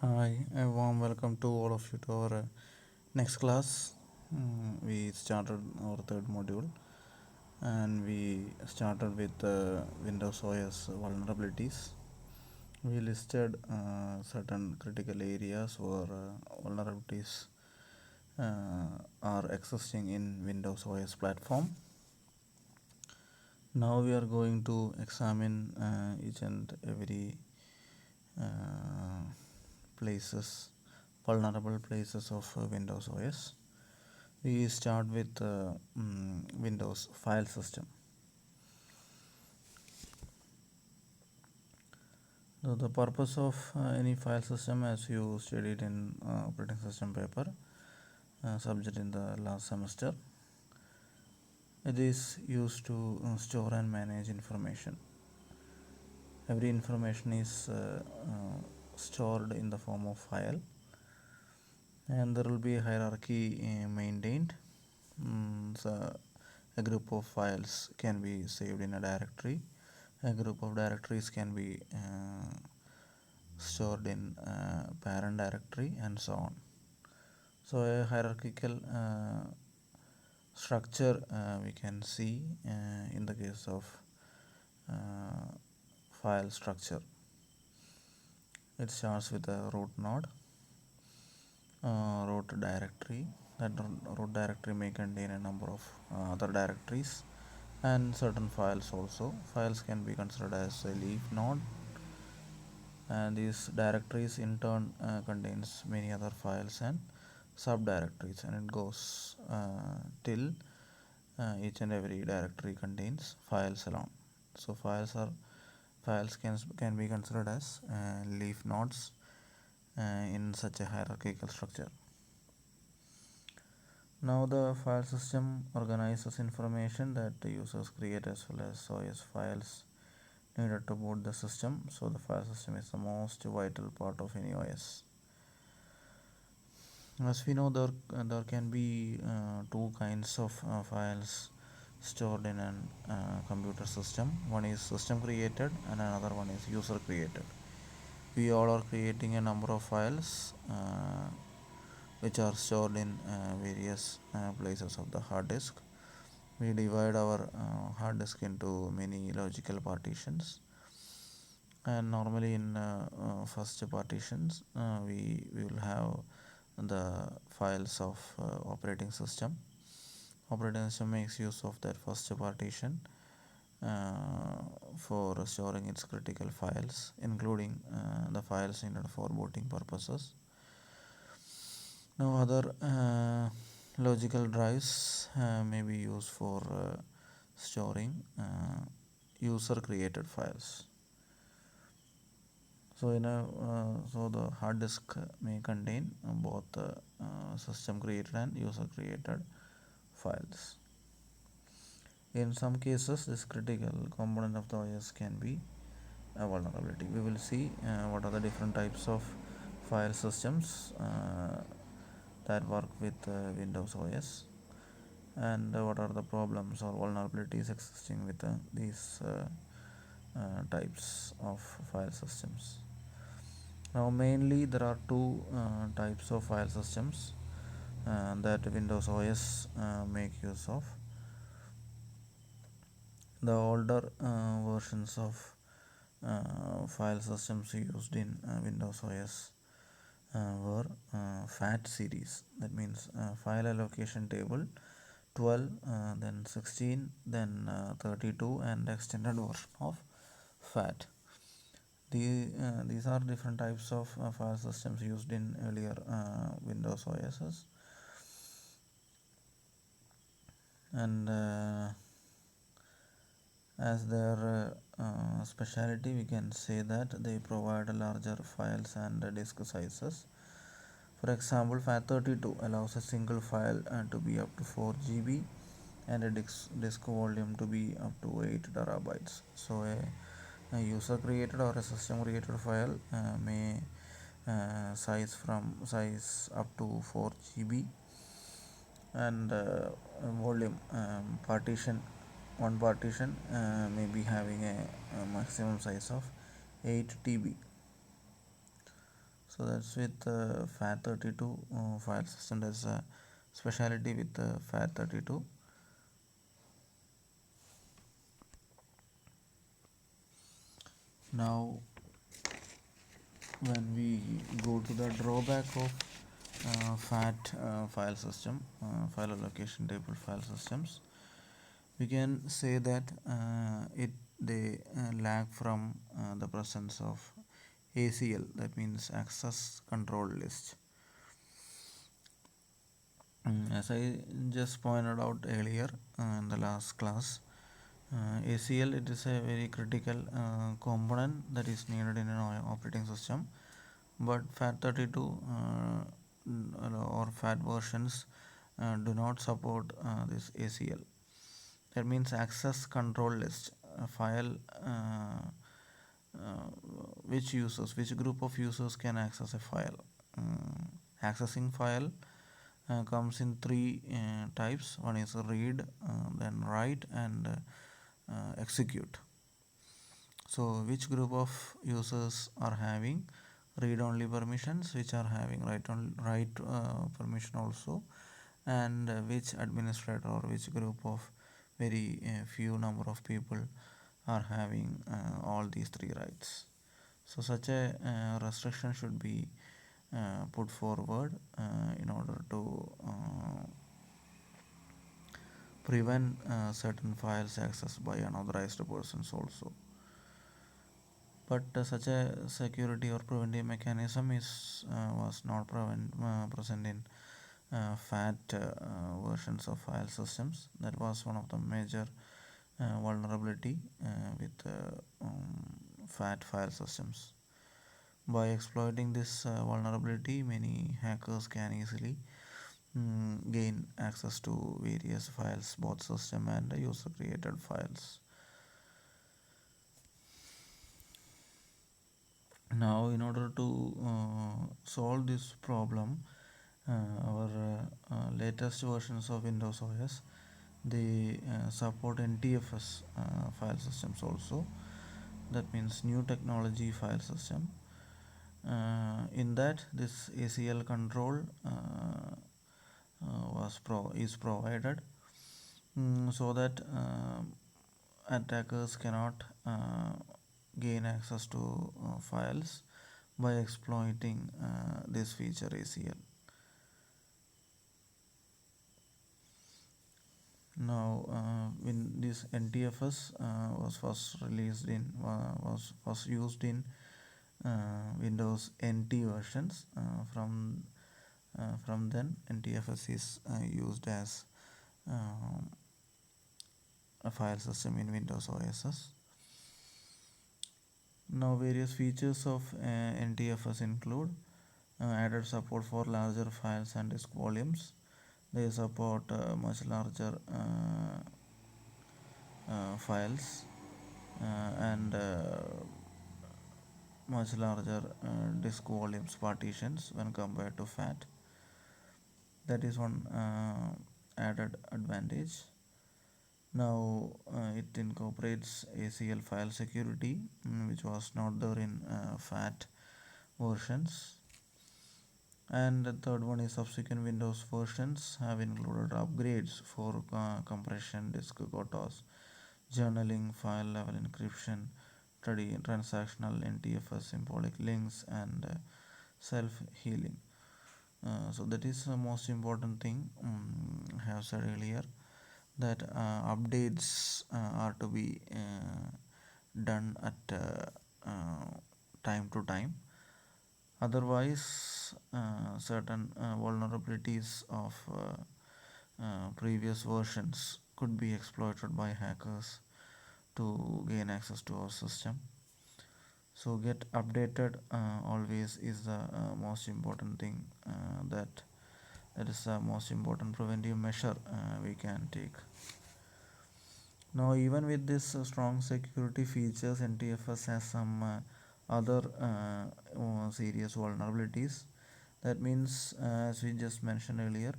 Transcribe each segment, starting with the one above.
Hi, a warm welcome to all of you to our next class. We started our third module and we started with Windows OS vulnerabilities. We listed certain critical areas where vulnerabilities are existing in Windows OS platform. Now we are going to examine each and every uh, places, vulnerable places of Windows OS. We start with Windows file system. So the purpose of any file system, as you studied in operating system paper subject in the last semester, it is used to store and manage information. Every information is stored in the form of file, and there will be a hierarchy maintained. So a group of files can be saved in a directory. A group of directories can be stored in parent directory, and so on. So a hierarchical structure we can see in the case of uh, file structure. It starts with a root node, root directory. That root directory may contain a number of other directories and certain files also. Files can be considered as a leaf node, and these directories in turn contains many other files and subdirectories, and it goes till each and every directory contains files alone. So files can be considered as leaf nodes in such a hierarchical structure. Now the file system organizes information that the users create as well as OS files needed to boot the system. So the file system is the most vital part of any OS. As we know, there can be two kinds of files stored in a computer system. One is system created and another one is user created. We all are creating a number of files which are stored in various places of the hard disk. We divide our hard disk into many logical partitions, and normally in first partitions we will have the files of operating system. Operating system makes use of that first partition for storing its critical files, including the files needed for booting purposes. Now other logical drives may be used for storing user created files. So the hard disk may contain both system created and user created files. In some cases, this critical component of the OS can be a vulnerability. We will see what are the different types of file systems that work with Windows OS, and what are the problems or vulnerabilities existing with these types of file systems. Now mainly there are two types of file systems that Windows OS make use of. The older versions of file systems used in Windows OS were FAT series. That means file allocation table 12, then 16, then 32, and extended version of FAT. These are different types of file systems used in earlier Windows OSs, and as their specialty, we can say that they provide larger files and disk sizes. For example, FAT32 allows a single file to be up to 4 GB and a disk volume to be up to 8 terabytes. So a user created or a system created file may size up to 4 GB, and volume partition one partition may be having a maximum size of 8 TB. So that's with FAT32 file system. That's a specialty with FAT32. Now, when we go to the drawback of FAT file system, file allocation table file systems, we can say that it they lack from the presence of ACL, that means access control list. As I just pointed out earlier in the last class, ACL, it is a very critical component that is needed in an operating system, but FAT32 or FAT versions do not support this ACL. That means access control list, a file uh, which group of users can access a file. Accessing file comes in three types. One is read, then write, and execute. So which group of users are having read only permissions, which are having write permission also, and which administrator or which group of very few number of people are having all these three rights. So such a restriction should be put forward in order to prevent certain files accessed by unauthorized persons also. But such a security or preventive mechanism is was not present in FAT versions of file systems. That was one of the major vulnerability with FAT file systems. By exploiting this vulnerability, many hackers can easily gain access to various files, both system and user created files. Now, in order to solve this problem, our latest versions of Windows OS, they support NTFS file systems also. That means new technology file system. In that, this ACL control is provided, so that attackers cannot gain access to files by exploiting this feature ACL. Now, when this NTFS was first released in was used in Windows NT versions. From then, NTFS is used as a file system in Windows OS. Now, various features of NTFS include added support for larger files and disk volumes. They support much larger files and much larger disk volumes partitions when compared to FAT. That is one added advantage. Now it incorporates ACL file security, which was not there in FAT versions. And the third one is subsequent Windows versions have included upgrades for compression, disk quotas, journaling, file level encryption, transactional NTFS, symbolic links, and self healing. So that is the most important thing I have said earlier, that updates are to be done at time to time. Otherwise, certain vulnerabilities of previous versions could be exploited by hackers to gain access to our system. So get updated always is the most important thing, that is the most important preventive measure we can take. Now, even with this strong security features, NTFS has some other serious vulnerabilities. That means, as we just mentioned earlier,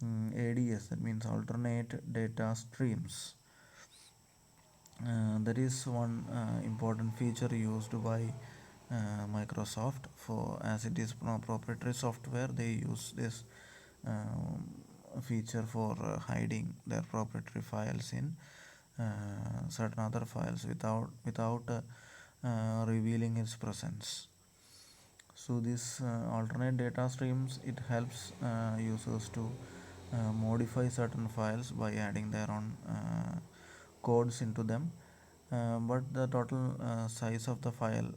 ADS, that means alternate data streams. That is one important feature used by Microsoft. For as it is proprietary software, they use this feature for hiding their proprietary files in certain other files without revealing its presence. So this alternate data streams, it helps users to modify certain files by adding their own codes into them, but the total size of the file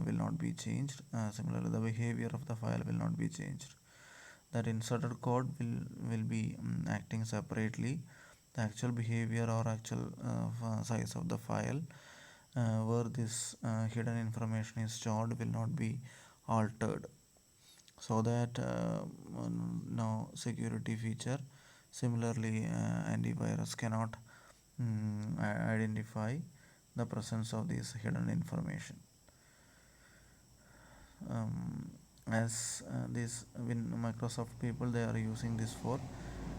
will not be changed. Similarly, the behavior of the file will not be changed. That inserted code will be acting separately. The actual behavior or actual size of the file where this hidden information is stored will not be altered, so that no security feature, similarly antivirus cannot identify the presence of this hidden information. As this when Microsoft people, they are using this for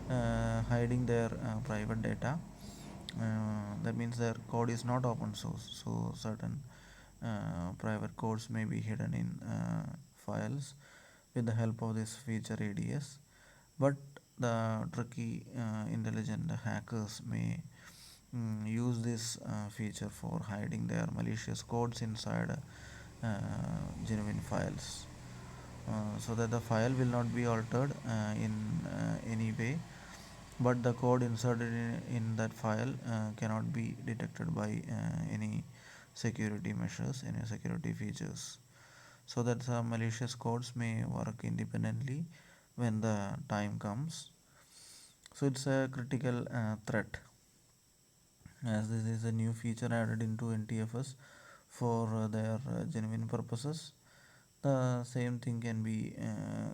hiding their private data. That means their code is not open source, so certain private codes may be hidden in files with the help of this feature ADS. But the tricky intelligent hackers may use this feature for hiding their malicious codes inside genuine files, so that the file will not be altered in any way, but the code inserted in that file cannot be detected by any security measures, any security features, so that some malicious codes may work independently when the time comes. So it's a critical threat, as this is a new feature added into NTFS for their genuine purposes. The same thing can be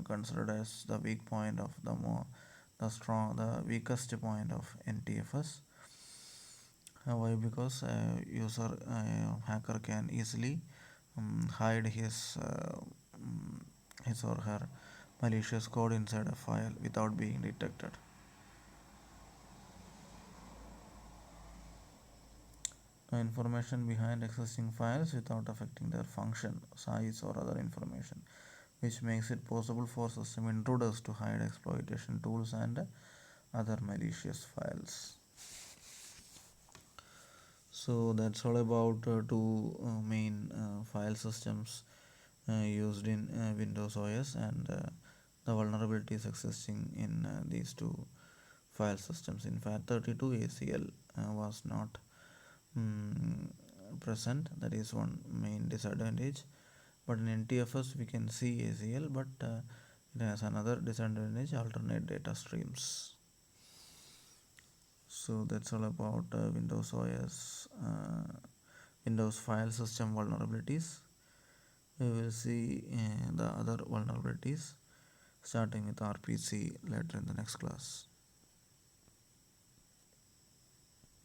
considered as the weak point of the weakest point of NTFS. Why? Because user hacker can easily hide his or her malicious code inside a file without being detected. Information behind existing files without affecting their function, size, or other information, which makes it possible for system intruders to hide exploitation tools and other malicious files. So that's all about two main file systems used in Windows OS, and the vulnerabilities existing in these two file systems. In FAT32, ACL was not mm, present. That is one main disadvantage. But in NTFS we can see ACL, but it has another disadvantage: alternate data streams. So that's all about Windows OS, Windows file system vulnerabilities. We will see the other vulnerabilities starting with RPC later in the next class.